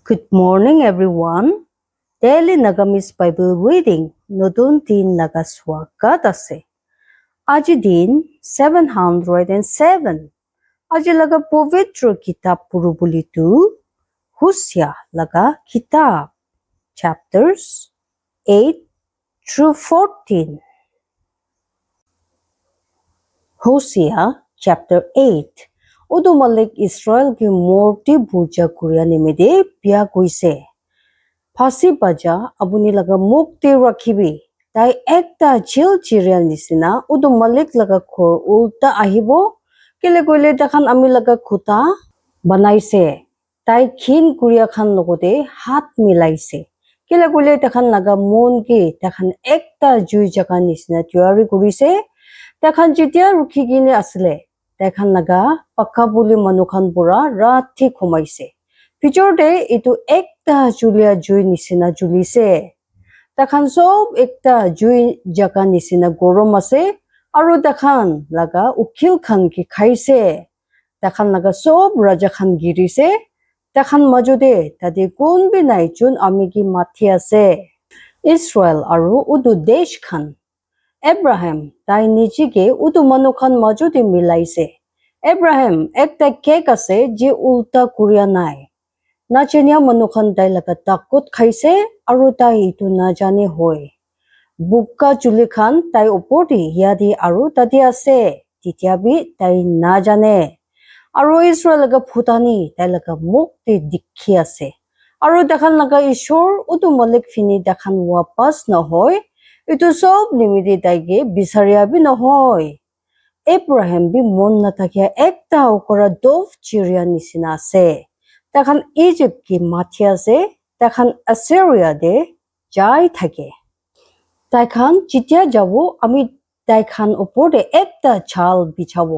Good morning, everyone. Daily Nagamis Bible Reading নতুন দিন লাগা স্বাগত আছে। আজি দিন 707। আজি লাগা পবিত্র কিতাব পুরুবুলিতু হুসিয়া লাগা কিতাব chapters 8 through 14. Hosea chapter 8. Udu Malik Israel ki morti puja kuriya nimide biya koise. ফাঁসি বাজা আপুনি লাগা মুক্তি ৰাখিবি তাই একটা ঝিল চিৰিয়াল নিচিনা উদু মালিক লাগা ঘৰ উল্টা আহিব কেলে কইলে দেখান আমি লাগা খুটা বনাইছে তাই ক্ষীণ কুৰিয়া খান লগতে হাত মিলাইছে কেলে কইলে দেখান লাগা মন কি দেখান একটা জুই জাগা নিচিনা তৈয়াৰী কৰিছে দেখান যেতিয়া ৰখি কিনে আছিলে দেখান লাগা পাক্কা বুলি মানুহখান পুৰা ৰাতি ঘুমাইছে ভিতৰতে এইটো একটা জুলিয়া জুই নিচিনা জুলিছে দেখান সব একটা জুই জাগা নিচিনা গৰম আছে আৰু দেখান লাগা উকিল খান কি খাইছে দেখান লাগা সব ৰাজা খান গিৰিছে দেখান মাজতে তাতে কোনবি নাই যোন আমি কি মাথি আছে ইছৰাইল আৰু উদু দেশ খান এব্ৰাহিম তাই নিজকে উদু মানুহ খান মাজতে মিলাইছে এব্ৰাহিম একটা কেক আছে যে উল্টা কুৰিয়া নাই নাজানিয়া মানুহখন তাই লাগা তাকত খাইছে আৰু তাই ইটো নাজানে হয় বুক্কা চুলি খান তাই ওপৰতে হিয়াদি আৰু তাতে আছে তেতিয়াবি তাই নাজানে আৰু ইছৰাইল লাগা ফুটানি তাই লাগা মুক্তি দেখি আছে আৰু দেখান লাগা ঈশ্বৰ উটো মালিক ফিনি দেখান ৱাপাছ নহয় ইটো সব নিমিদি তাইকে বিচাৰিয়াবি নহয় এব্ৰাহিম বি মন নাথাকিয়া একটা অকৰা দভ চিৰিয়া নিচিনা আছে দেখান ইজিপ্ট কি মাথি আছে দেখান আছেৰিয়া দে যাই থাকে তাইখান যেতিয়া যাব আমি তাইখান ওপৰতে একটা ছাল বিছাব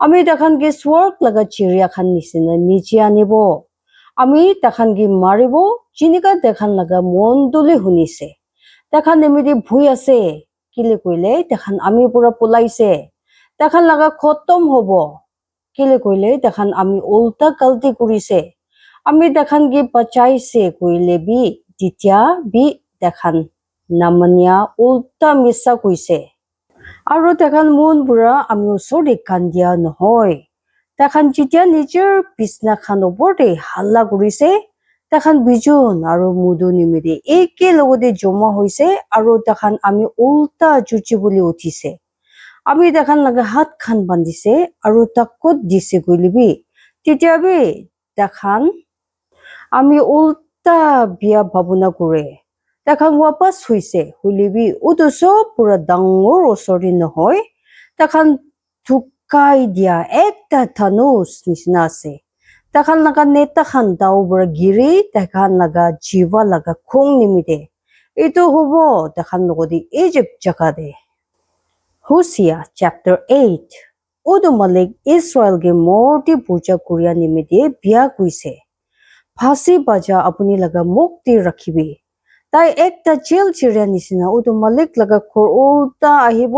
আমি দেখান কি স্বৰ্গ লাগা চিৰিয়া খান নিচিনা নিচে আনিব আমি দেখান কি মাৰিব চিনিকা দেখান লাগা মন তুলি শুনিছে দেখান নিমিদি ভুই আছে কিলে কইলে দেখান আমি পুৰা পলাইছে দেখান লাগা খতম হব কিলে কইলে দেখান আমি উল্টা গলতি কৰিছে আমি দেখান কি বাঁচাইছে কইলে বি যেতিয়া বি দেখান নামানিয়া উল্টা মিছা কৈছে আৰু দেখান মন বুঢ়া আমি ওচৰতে কান্দিয়া নহয় দেখান যেতিয়া নিজৰ বিছনা খান ওপৰতে হাল্লা কৰিছে দেখান বিজুন আৰু মুদু নিমিদি একেলগতে জমা হৈছে আৰু দেখান আমি উল্টা জুচি বুলি উঠিছে আমি দেখান লাগা হাত খান বান্ধিছে আৰু তাকত দিছে কইলিবি তেতিয়াবি দেখান আমি উল্টা বিয়া ভাবনা কৰে দেখান ৱাপাছ হৈছে হলিবি উটো সব পুৰা ডাঙৰ ওচৰতে নহয় দেখান ঢুকাই দিয়া একটা ধনুষ নিচিনা আছে দেখান লাগা নেতা খান দাও বৰা গিৰি দেখান লাগা জীৱা লাগা খুং নিমিতে এইটো হ'ব দেখান লগতে ইজিপ্ট জাগা দে Hosea chapter 8 উদু মালিক ইছৰাইল গে মৰ্তি পূজা কৰিয়া নিমিতে বিয়া কৈছে ফাঁসি বাজা আপুনি লাগা মুক্তি ৰাখিবি তাই একটা জেল চিৰিয়া নিচিনা উদু মালিক লাগা ঘৰ উল্টা আহিব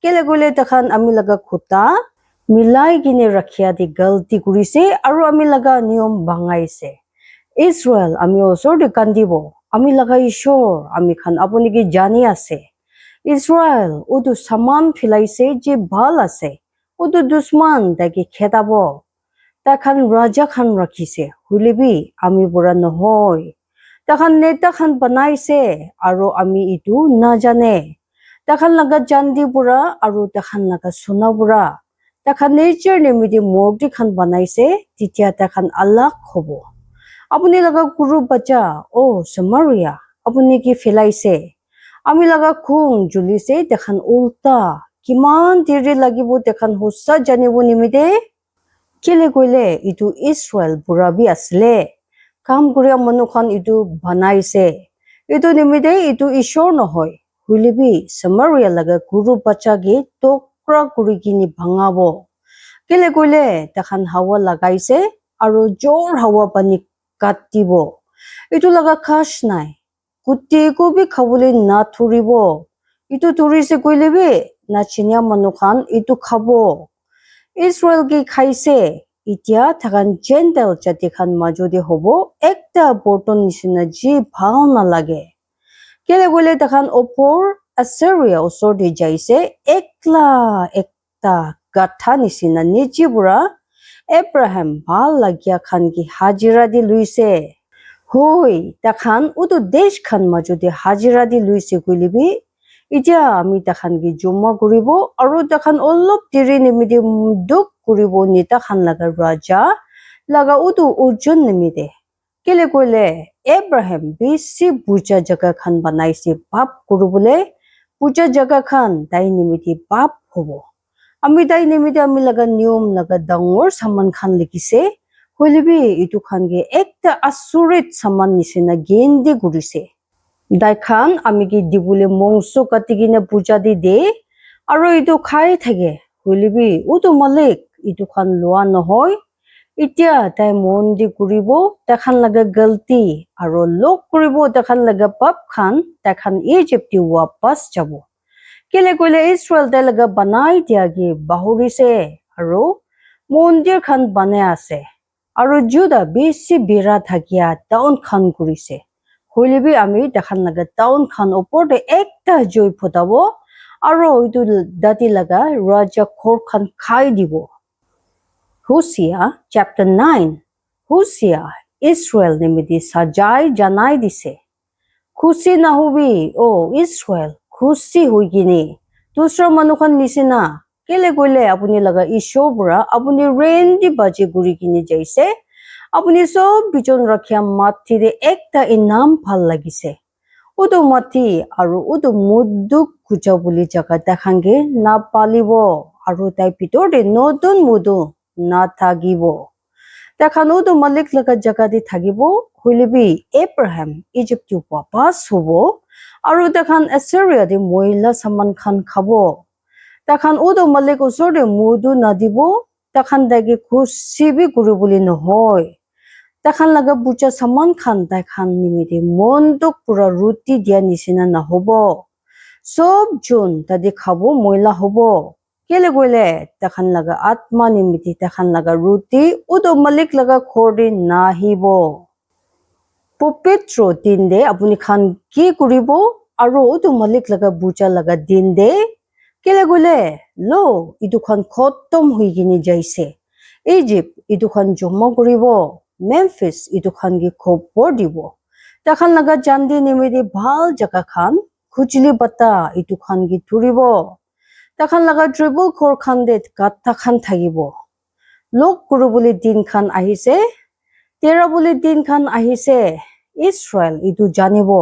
কেলে গলে দেখান আমি লাগা খুটা মিলাই কিনে ৰাখিয়া দি গলতি কৰিছে আৰু আমি লাগা নিয়ম ভাঙাইছে ইছৰাইল আমি ওচৰতে কান্দিব আমি লাগা ঈশ্বৰ আমি খান আপুনি কি জানি আছে ইছৰাইল উদু সামান ফিলাইছে যে ভাল আছে উদু দুশ্মন তাকে খেদাব তাখান ৰাজা খান ৰাখিছে হুলিবি আমি বুঢ়া নহয় তাখান নেতা খান বনাইছে আৰু আমি ইটো নাজানে তাখান লাগা জান্দি বুঢ়া আৰু তাখান লাগা সোণা বুঢ়া তাখান নিজৰ নিমিদি মূৰ্তি খান বনাইছে তেতিয়া তাখান আলাক হ'ব আপুনি লাগা গুৰু বাচ্চা সমাৰিয়া আপুনি কি ফেলাইছে আমি লাগা খুং জ্বলিছে দেখান উল্টা কিমান দেৰি লাগিব দেখান হুচা জানিব নিমিদে কেলে কইলে ইটো ইছৰাইল বুঢ়াবি আছিলে কাম কৰিয়া মানুহখন ইটো বনাইছে ইটো নিমিদে ইটো ঈশ্বৰ নহয় হুলিবি সমাৰিয়া লাগা গুৰু বাচ্চাকে টুকৰা কৰি কিনি ভাঙাব কেলে কইলে দেখান হাৱা লাগাইছে আৰু জোৰ হাৱা পানী কাটিব ইটো লাগা খাস নাই গোটেইকো বি খাবলৈ নাথৰিব ইটো ধৰিছে কইলেবি নাচিনিয়া মানুহখান ইটো খাব ইছৰাইল কি খাইছে এতিয়া থাকান জেন্টেল জাতি খান মাজতে হ'ব এক ekta borton nisina ji bhal nalage. Kele gole takhan opor Assyria osor de jaise ekla ekta gatha nisina nichi pura Abraham bhal lagya khan ki hajira di luise. Hoi takhan utu desh khan majode hajira di luise kuilibi Ija ami takhan ki joma kuribo aru takhan olop diri nimide duk kuribo ni takhan laga raja laga utu urjun nimide. Kele koile Abraham bisi buja jaga khan banaise bab kurubole buja jaga khan dai nimide bab hobo. Ami dai nimide ami laga niyom laga dangor saman khan likise hoilebi itu khan ge ekta asurit saman nisina gendi gurise. Daikhan amiki dibule mongso katigina puja di de aro itu khai thage hoilebi utu malik itu khan loa nohoy itia tai mondi kuribo takhan laga galti aro lok kuribo takhan laga pap khan takhan Egypt ti wapas jabo kele koile Israel tai laga banai dia gi bahurise aro mondir khan banai ase aro Juda bisi bira thakia town khan kurise hoilebi ami takhan laga town khan opor de ekta joy photabo aro itu dati laga raja khor khan khai dibo. Hosea chapter 9 Hosea Israel nimidi sajai janai dise. Khushi nahubi o Israel khushi hoigini dusra manukhan nisina kele koile apuni laga ishor pura apuni rendi baje guri kini jaise apuni sob bijon rakhya mati de ekta inam phal lagise udu mati aru udu muduk kuja boli jaga takhange na palibo aru tai pitor de notun mudu na thagibo takhan udu malik laga jaga de thagibo hoilebi Abraham Egypt tu wapas hobo aru takhan Assyria de moila saman khan khabo takhan udu malik osor de mudu nadibo takhan dagi khushi bi kuribuli nohoy takhan laga bucha saman khan takhan nimide monduk pura ruti dia nisina na hobo sob jun tadi khabo moila hobo kele goile takhan laga atma nimide takhan laga ruti udu malik laga khori nahibo popetro dinde apuni khan ki kuribo aro udu malik laga bucha laga dinde kele goile lo idu khan khotom hoigini jaise Egypt idu khan joma kuribo Memphis itu khan gi khobor dibo takhan laga jandi nimide bhal jaga khan khujli bata itu khan gi thuribo takhan laga dribble khor khan de gatta khan thagibo lok kurubuli din khan ahise terabuli din khan ahise Israel itu janibo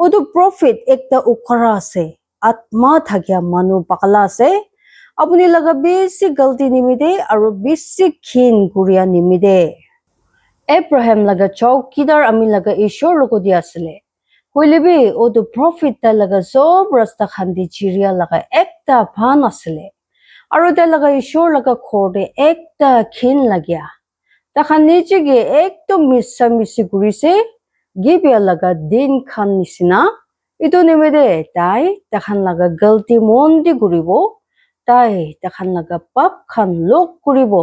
odu prophet ekta ukara ase atma thagya manu pakala ase apuni laga bisi galti nimide aro bisi khin kuria nimide Abraham laga chowkidar ami laga ishor logo di asile hoilebi odu prophet ta laga sob rasta khandi chiria laga ekta phan asile aro ta laga ishor laga khorde ekta khin lagya takhan niche ge ekdom missa misi gurise gibya laga din khan nisina itu nimide tai takhan laga galti mondi guribo tai takhan laga pap khan lok kuribo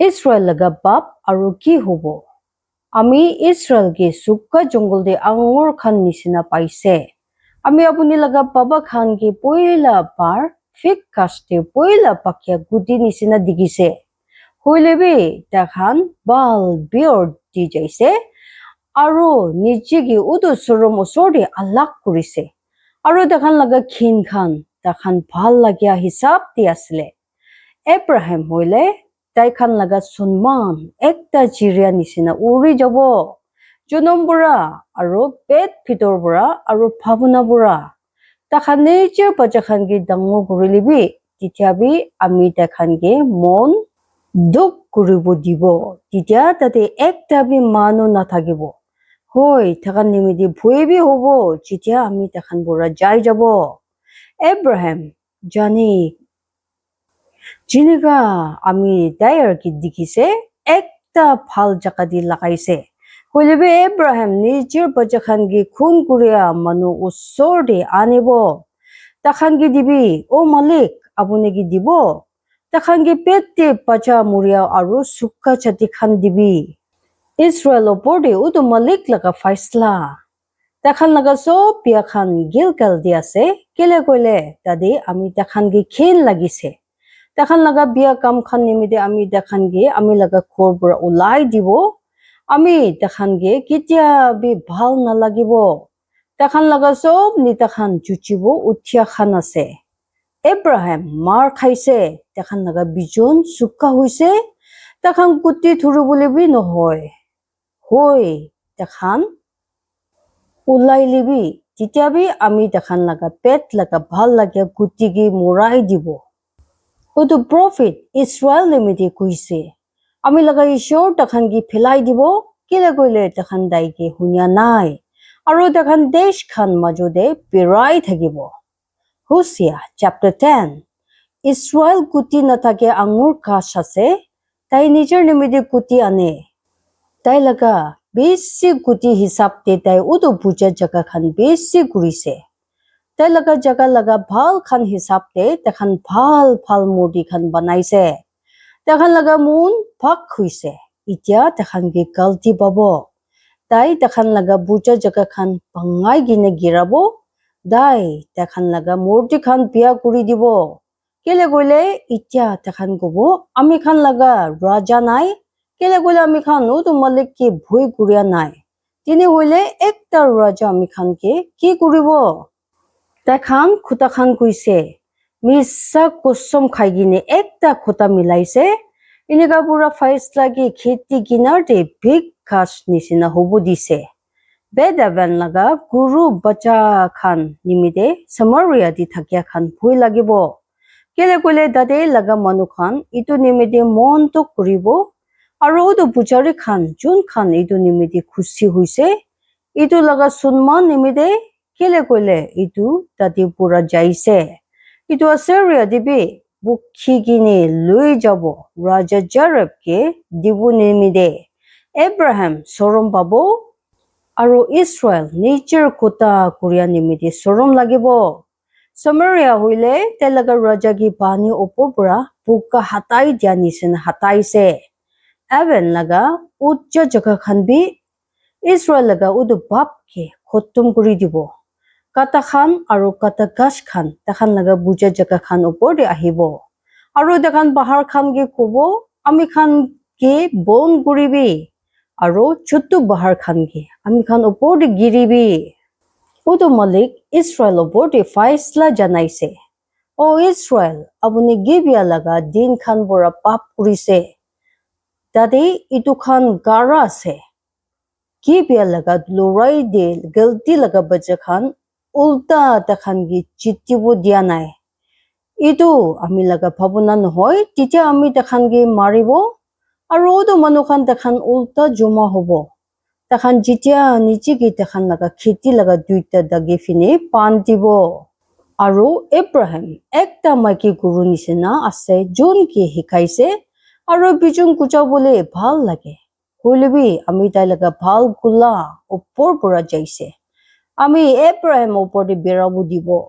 Israel laga bab aru ki hobo ami Israel ge sukka jungle de angor khan nisina paise ami apuni laga baba khan ge poila par fig kaste poila pakya gudi nisina digise hoilebi takhan bal bior di jaise aru niche ge udu sorom osor de alak kurise aru takhan laga khin khan takhan bhal lagya hisab di asle Abraham hoile taikhan laga sunman ekta chiria nisina uri jabo jonom bura aro pet pitor bura aro bhavuna bura takhan nature pachakhan gi dango gurilibi titiabi ami takhan ge mon duk kuribo dibo titia tate ekta bi manu nathagibo hoi takhan nimidi bhuebi hobo titia ami takhan bura jai jabo Abraham jani Jiniga ami dayar ki dikise ekta phal jaka di lagaise hoilebe Abraham nijir bachakhan gi khun kuria manu usor de anibo takhan gi dibi o malik apuni gi dibo takhan gi pette pacha muria aru sukka chati khan dibi Israel opor de utu malik laga faisla takhan laga sob bia khan gilgal di ase kele koile tadi ami takhan gi khen lagise takhan laga bia kam khan nimide ami takhan gi ami laga khor bura ulai dibo ami takhan gi kitia bi bhal na lagibo takhan laga sob ni takhan chuchibo uthia khan ase Abraham mar khaise takhan laga bijon sukka hoise takhan guti thuru bole bi nohoy hoi takhan ulai libi titiabi ami takhan laga pet laga bhal laga guti gi murai dibo utu prophet Israel limiti kuise ami laga ishor takhan gi philai dibo kile koile takhan dai gi hunya nai aro takhan desh khan majode pirai thakibo Hosea chapter 10 Israel guti nathake angur kash ase tai nijor nimiti guti ane tai laga besi guti hisab te tai udu puja jaga khan besi gurise tai laga jaga laga bhal khan hisab te takhan bhal murti khan banaise takhan laga mun phak huise itia takhan gi galti babo tai takhan laga puja jaga khan pangai gine girabo dai takhan laga murti khan pia kuri dibo kele gole itia takhan gobo ami khan laga raja nai kele gole ami khan udu malik ki bhui kuria nai tini hoile ekta raja ami khan ke ki kuribo takhan khuta khan kuise misa kosom khai gine ekta khuta milaise inika pura faisla ki kheti kinar de big kash nisina hobo dise bedavan laga guru bacha khan nimide samaria di thakya khan bhui lagibo kele kole dade laga manu khan itu nimide mon to kuribo aro udu pujari khan jun khan itu nimide khushi hoise itu laga sunman nimide kele kole itu dade pura jaise itu Assyria dibi bukhi gine lui jabo raja Jareb ke dibu nimide Abraham sorom babo aro Israel nature kota Korea nimide sorom lagibo Samaria hoile telaga raja gi bani opopura buka hatai dia nisin hatai se even laga ujja jaga khan bi Israel laga udu bab ke khotum kuri dibo kata khan aro kata gash khan takhan laga buja jaga khan opor de ahibo aro takhan bahar khan ge kobo ami khan ke bon guribi aro chutu bahar khan ge ami khan opor de giribi udu malik Israel opor de faisla janaise o Israel abuni gibia laga din khan bora pap kurise dade itu khan gara ase gibia laga lorai de galti laga baja khan ulta takhan gi chitibu dia nai itu ami laga bhabuna nohoy titia ami takhan gi maribo aro udu manu khan takhan ulta joma hobo takhan jitia nichi gi takhan laga kheti laga duita dagi fini pan dibo aro Abraham ekta maiki guru nisina ase jun ki hikaise aro bijun kucha bole bhal lage hoilebi ami tai laga bhal gula opor pura jaise ami Abraham opor de berabu dibo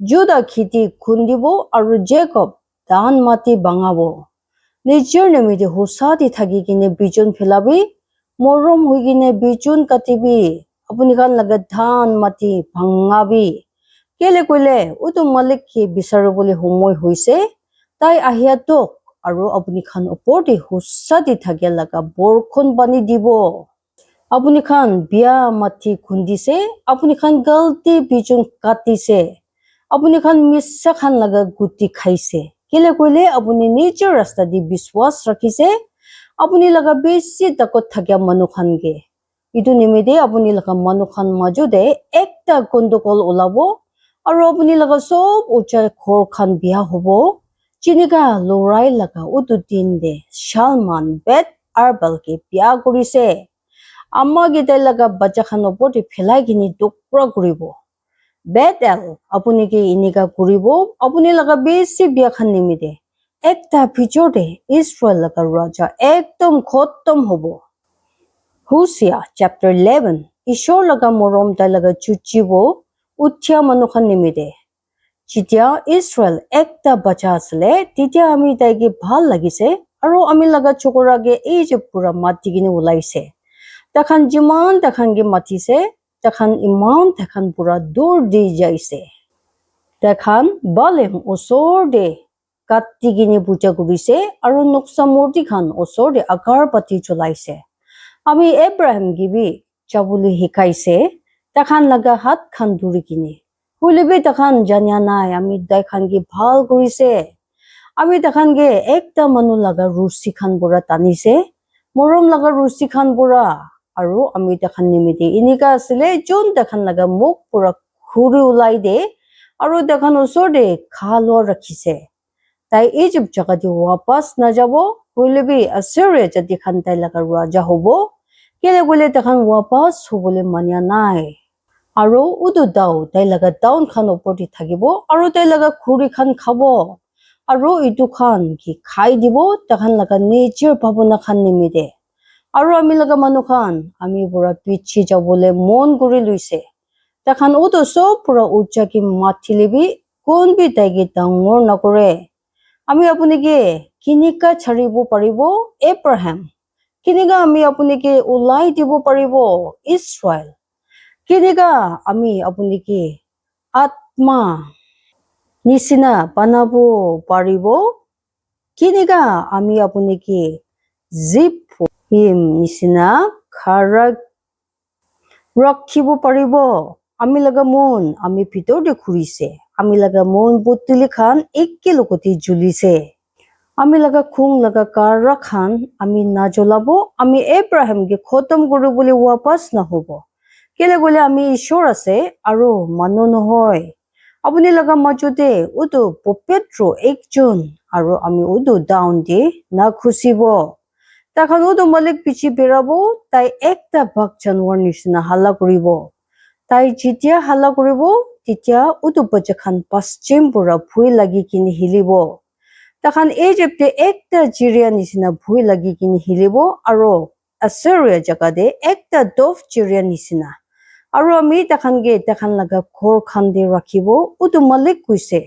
Juda khiti khundibo aro Jacob dan mati bangabo nijor nemide hosadi thagi kine bijun philabi morom hoigine bijun katibi apuni khan laga dhan mati bhangabi kele koile utu malik ki bisarobole homoy hoise tai ahia tok aro apuni khan opor de hosadi thage laga borkhon bani dibo apuni khan bia mati khundise apuni khan galti bijun katise apuni khan missa khan laga guti khaise kele koile apuni nijor rasta di biswas rakhise apuni laga besi takot thakya manu khan ge itu nimide apuni laga manu khan majode ekta gondokol ulabo aro apuni laga sob ucha khor khan bia hobo chiniga lorai laga utu din de Salman bet arbal ke bia korise amma gite laga bacha khan opor de phelai gini dokra kuribo Betel apuni ki inika kuribo apuni laga besi bia khan nimide ekta pichor de Israel laga raja ekdom khottom hobo Hosea chapter 11 ishor laga morom ta laga chuchibo uthya manu khan nimide Chitia Israel ekta bacha asle titia ami tai gi bhal lagise aro ami laga chokora ge ei je pura mati gine ulaise Takhan jiman takhan gi matise takhan iman takhan pura dur di jaise takhan balem osor de katti gini puja kurise aru noksa murti khan osor de akar pati chulaise ami Abraham gibi chabuli hikaise takhan laga hat khan duri kini hulibi takhan janya nai ami dai khan gi bhal kurise ami takhan ge ekta manu laga rusi khan pura tanise morom laga rusi khan pura aru ami takhan nimite inika asile jon takhan laga muk pura khuri ulai de aru takhan osor de khalo rakhise tai Egypt jaga de wapas na jabo hulibi Assyria jadi khan tai laga raja hobo kele gole takhan wapas hobole manya nai aru udu dao tai laga town khan opor de thakibo aru tai laga khuri khan khabo aru itu khan ki khai dibo takhan laga nature bhabona khan nimide aru ami laga manu khan ami pura pichi jabole mon guri luise takhan udu sob pura ucha ki mathilibi kon bi taigi dangor nakore ami apuni ke kinika charibo paribo Abraham kinika ami apuni ke ulai dibo paribo Israel kinika ami apuni ke atma nisina banabo paribo kinika ami apuni ke zip him nisina khara rakhibo paribo ami laga mon ami bhitor de khurise ami laga mon butili khan ekki lokoti julise ami laga khung laga kara khan ami na jolabo ami Abraham ge khotom guru boli wapas na hobo kele gole ami ishor ase aru manu nohoy apuni laga majute udu popetro ekjon aru ami udu down de na khusibo takhan udu malik pichi berabo tai ekta bak janwar nishina hala kuribo tai jitia hala kuribo titia udu bacha khan paschim pura bhui lagi kini hilibo takhan Egypt de ekta jiria nishina bhui lagi kini hilibo aru Assyria jaga de ekta dove jiria nishina aru ami takhan ge takhan laga khor khan de rakhibo udu malik kuise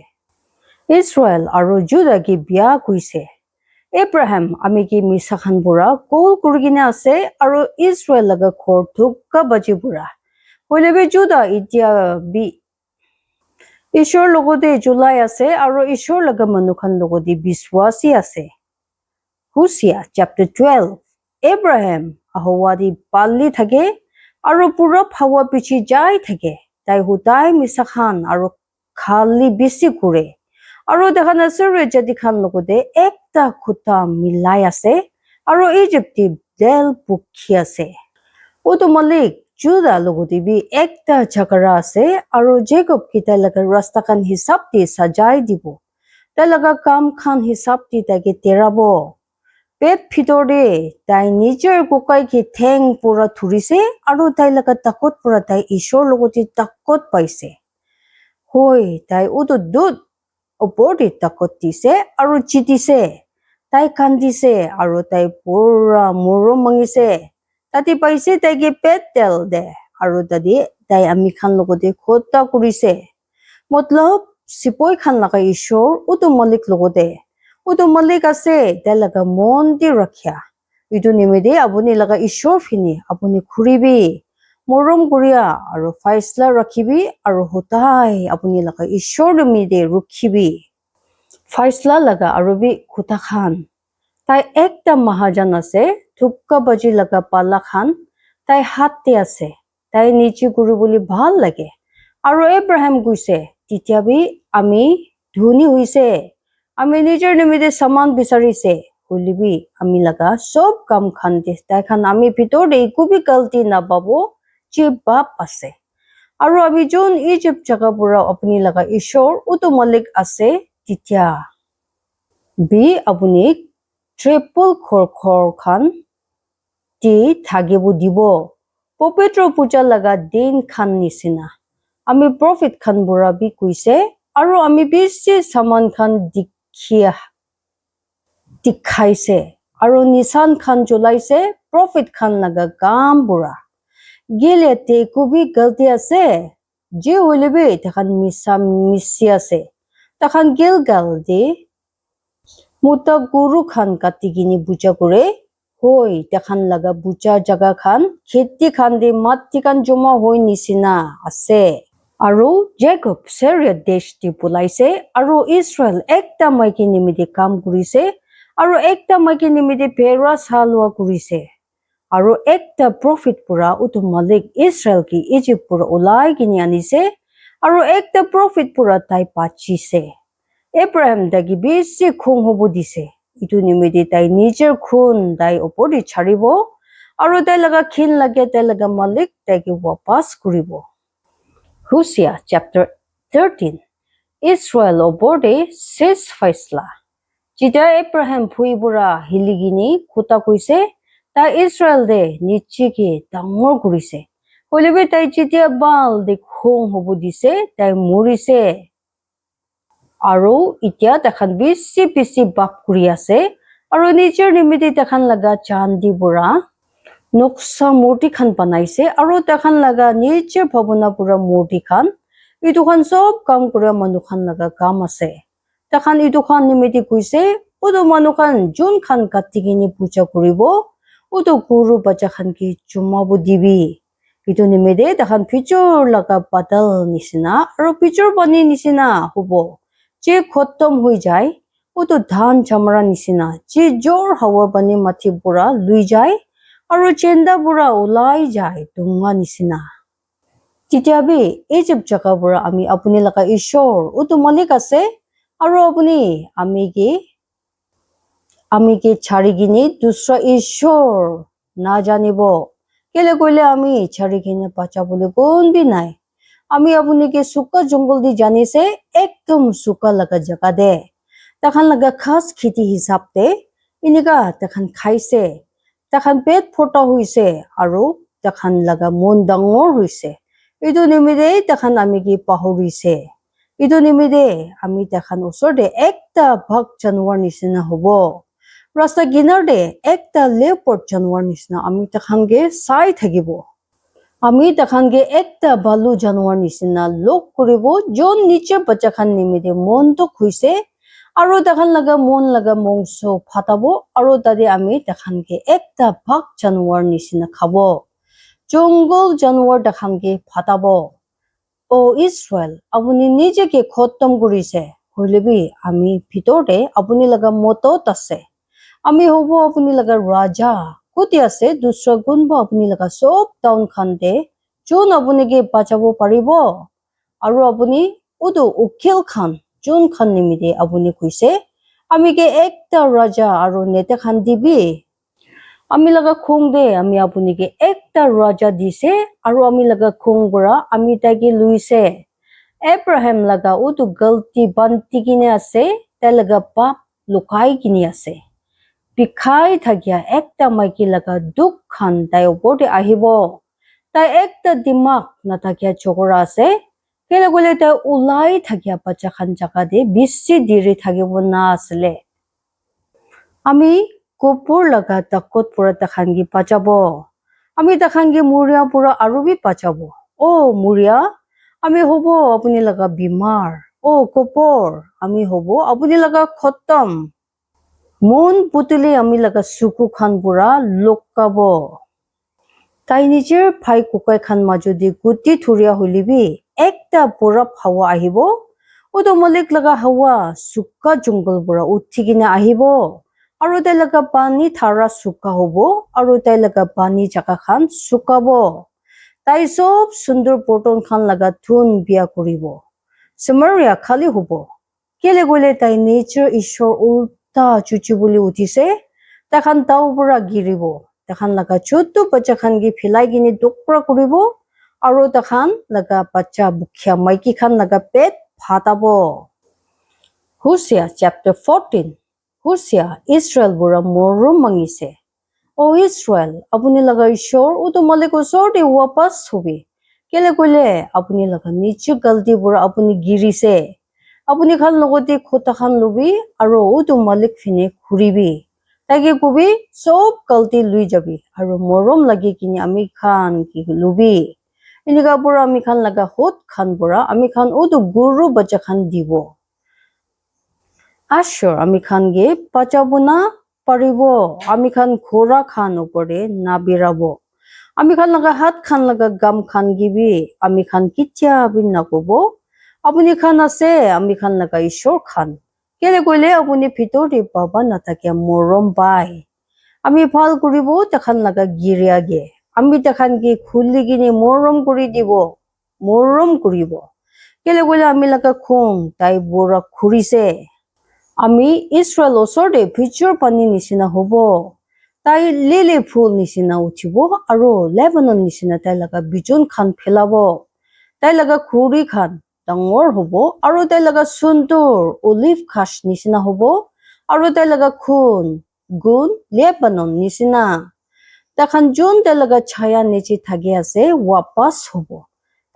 Israel aru Judah ge bia kuise Abraham ami ki misa khan pura kol kurigina ase aru Israel laga khor thukka baji pura hoilebe Judah itia bi Ishor logode julai ase aru Ishor laga manu khan logode biswasi ase Hosea chapter 12 Abraham ahowadi palli thake aru pura hawa pichi jai thake tai hutai misa khan aru khali bisi kure aru dekhan Assyria jadi khan logode ekta khuta milai ase aru Egypt del bukhi ase utu malik Judah logode bi ekta jagara ase aru Jacob kita laga rasta khan hisab de sajai dibo tai laga kam khan hisab de tage terabo pet phitor de tai nijer kokai ki theng pura thurise aru tai laga takot pura tai ishor logoti takot paise hoi tai utu dut opor de takot dise aru chitise tai kandise aru tai pura muro mangise tati paise tai ge petel de aru tadi tai ami khan logode khota kurise matlab sipoi khan laga ishor utu malik logode utu malik ase tai laga mon di rakhya itu nimide apuni laga ishor phini apuni khuribi morom kuria aru faisla rakhibi aru hutai apuni laga ishor nimide rukhibi faisla laga aru bi khuta khan tai ekta mahajan ase thukka baji laga pala khan tai hatte ase tai niche guru boli bhal lage aru Abraham guise titia bi ami dhuni huise ami nijer nimide saman bisarise hulibi ami laga sob kam khan de tai khan ami bhitor de kubi galti na babo je bap ase aru ami jon Egypt jaga pura apni laga ishor utu malik ase titia bi apuni triple khor khan ti thagibu dibo popetro puja laga din khan nisina ami prophet khan bura bi kuise aru ami bisi saman khan dikhaise aru nisan khan julaise prophet khan laga kam bura gile te kubi galti ase je hoilebe takhan misi ase takhan gilgal de muta guru khan katigini puja kore hoi takhan laga bucha jaga khan kheti khan de matti khan joma hoi nisina ase. Aru Jacob Syria desh ti pulaise aru Israel ekta maiki nimide kam kurise aru ekta maiki nimide pera salwa kurise. Aru ekta prophet pura utu malik Israel ki Egypt pura ulai kini anise aru ekta prophet pura tai pachise. Abraham dagi bisi khung hobo dise. Itu nimide tai nijer khun dai opori charibo aru tai laga khin lage tai laga malik tai ki wapas kuribo. Hosea chapter 13 Israel oborde ses faisla. Jita Abraham phuibura hiligini khuta kuise ta Israel de nichiki dangor kurise. Kolebe tai jitia bal de khung hobo dise tai murise. Aru itia takhan bisi bap kuri ase aru nijer nimide takhan laga chandi bura noksa murti khan banaise aru takhan laga nijer bhavana pura murti khan itu khan sob kam kura manu khan laga kam ase. Takhan itu khan nimide kuise udu manu khan jun khan katigini puja kuribo udu guru bacha khan ki chumabu dibi. Itu nimide takhan pichur laga badal nisina aru pichur bani nisina hubo. Je khotom hui jai utu dhan chamra nisina je jor hawa bani mati bura lui jai aru chenda bura ulai jai dunga nisina. Titiabi Egypt jaka bura ami apuni laga ishor utu malik ase aru apuni ami ke charigini dusra ishor na janibo. Kele koile ami charigini pacha bole gon bi nai. Ami apuni ke suka jungle di janise ekdom suka laga jaga de. Takhan laga khas khiti hisab de inika takhan khaise. Takhan pet phota huise aru takhan laga mon dangor huise. Itu nimide takhan ami ki pahurise. Itu nimide ami takhan usor de ekta bhag janwar nisina hobo. Rasta ginar de ekta leopard janwar nisina ami takhan ge sai thagibo. Ami takhan ge ekta balu janwar nisina lok kuribo jon niche bacha khan nimide mon to khuise aru takhan laga mon laga mongso phatabo aru tade ami takhan ge ekta bhag janwar nisina khabo. Jungle janwar takhan ge phatabo. O Israel apuni nije ke khotom kurise hoilebi ami bhitor de apuni laga moto ase. Ami hobo apuni laga raja kuti ase dusra gunba apuni laga sob town khan de jun apuni ke bachabo paribo aru apuni udu ukil khan jun khan nimide apuni kuise ami ke ekta raja aru neta khan dibi ami laga khung de ami apuni ke ekta raja dise aru ami laga khung bura ami tagi luise Abraham laga udu galti banti kine ase tai laga pap lukai kini ase. Bikhai thagya ekta maiki laga duk khan tai opor de ahibo. Tai ekta dimak nathakya chokora ase. Kele gole tai ulai thagya bacha khan jaga de bisi diri thagibo na asle. Ami kupur laga takot pura takhan gi pachabo. Ami takhan gi muria pura arubi pachabo. O muria ami hobo apuni laga bimar. O kupur ami hobo apuni laga khotom. Mon putuli ami laga suku khan pura lokabo. Tai nijer phai kukai khan majodi guti thuria hulibi ekta pura hawa ahibo. Udo malik laga hawa suka jungle pura uthigina ahibo. Aru tai laga pani thara suka hobo. Aru tai laga pani jaka khan sukabo. Tai sob sundur porton khan laga thun biya kuribo. Samaria khali hobo. Kele gole tai nature ishor ta chuchu buli utise takhan tau pura giribo takhan laga chotu bacha khan gi philai gini dokpra kuribo aru takhan laga bacha bukhya maiki khan laga pet phatabo. Hosea chapter 14 Hosea Israel bura morum mangise. O Israel apuni laga ishor utu malik usor de wapas hobi kele gole apuni laga niche galti bura apuni girise. Apuni khan logoti khota khan lubi aru udu malik fine khuribi tagi kubi sob galti lui jabi aru morom lagi kini ami khan ki lubi inika pura ami khan laga hot khan pura ami khan udu guru bacha khan dibo Ashur ami khan ge pachabuna পাৰিব আমি খান ঘোঁৰা খান ওপৰে নাবিৰাব আমি খান লগা হাত খান লগা গাম খান গিবি আমি খান কিতিয়া বিন নকব আপুনি খান আছে আমি খান লগা ঈশ্বৰ খান কেলে কইলে আপুনি ভিতৰতে পাবা নাথাকে মৰম পাই আমি ভাল কৰিব তেখান লগা গিৰিয়াগে আমি তেখান কি খুলি কিনে মৰম কৰি দিব মৰম কৰিব কেলে কইলে আমি লগা খুং তাই বৰা খুৰিছে আমি ইছৰাইল ওচৰতে ভিজৰ পানী নিচিনা হ'ব তাই লিলি ফুল নিচিনা উঠিব আৰু লেবানন নিচিনা তাই লগা বিজুন খান ফেলাব তাই লগা খুৰি খান ডাঙৰ হ'ব আৰু তাই লগা সুন্দৰ অলিভ ঘাস নিচিনা হ'ব আৰু তাই লগা খুন গুণ লেবানন নিচিনা তাখান যোন তাই লগা ছায়া নিচি থাকি আছে ৱাপাছ হ'ব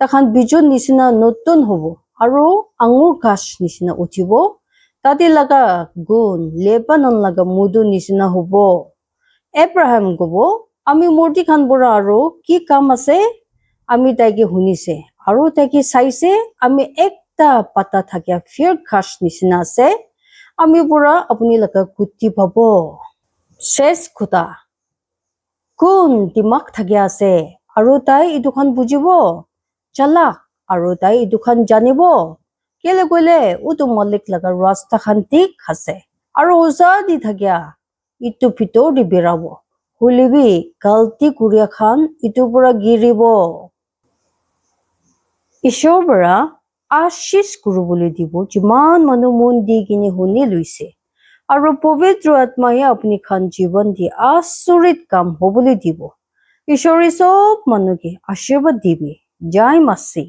তাখান বিজুন নিচিনা নতুন হ'ব আৰু আঙুৰ ঘাস নিচিনা উঠিব তাতে লগা গুণ লেবানন লগা মুদু নিচিনা হ'ব এব্ৰাহাম কব আমি মূৰ্তি খান বৰা আৰু কি কাম আছে আমি তাইকে শুনিছে আৰু তাইকে চাইছে আমি একটা পাতা থাকে ফিৰ ঘাস নিচিনা আছে আমি বৰা আপুনি লগা গুটি পাব শেষ খুটা কোন দিমাগ থাকি আছে আৰু তাই ইটোখন বুজিব চালাক আৰু তাই ইটোখন জানিব কেলে কইলে উটো মালিক লগা ৰাস্তা খান ঠিক আছে আৰু ওজা দি থাকিয়া ইটো ভিতৰ দি বেৰাব হুলিবি গালতি কুৰিয়া খান ইটো পৰা গিৰিব ঈশ্বৰ পৰা আশীষ কৰিবলৈ দিব যিমান মানুহ মন দি কিনে শুনি লৈছে আৰু পবিত্ৰ আত্মায়ে আপুনি খান জীৱন দি আচৰিত কাম হ'বলৈ দিব ঈশ্বৰে চব মানুহকে আশীৰ্বাদ দিবি জয় মাসি